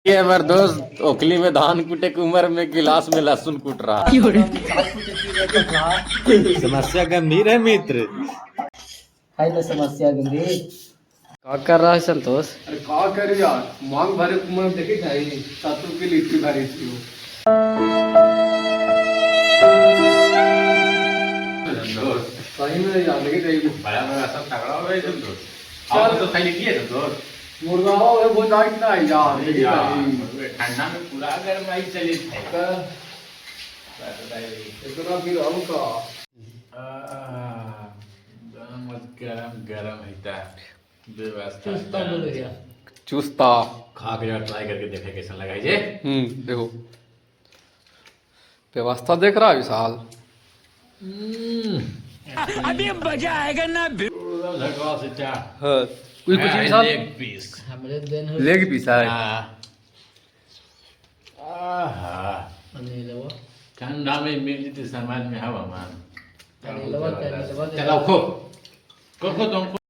ये हमारे दोस्त ओखली में धान कूटे की उम्र में गिलास में लहसुन कूट रहा है। समस्या गंभीर है मित्र। है तो समस्या गंभीर। क्या कर रहा है संतोष? अरे का करी यार, मांग भरे कुमार देखे खाई 7 रुपये लीटर भरी थी वो। सही में यार लेके जाइए बड़ा बड़ा सब तगड़ा हो गया तुम दोस्त। आप तो खाली किए थे दोस्त। मुर्गा हो वो जाट ना यार लेके जाइए। ठंडा में पूरा गर्म आई चली थे। इतना फिर हम का गरम गरम हिता व्यवस्था चुस्ता बोल गया। चुस्ता। खा के यार ट्राई करके देखे कैसा लगा ये। देखो व्यवस्था देख रहा है विशाल। अभी मजा आएगा ना। झटवा से क्या हाँ कुछ विशाल लेग पीस। हमरे दिन हो लेग पीस है। आहा अनिलवा ठंडा में मिली थी समाज में हवामान। अनिलवा चलाओ खो तुमको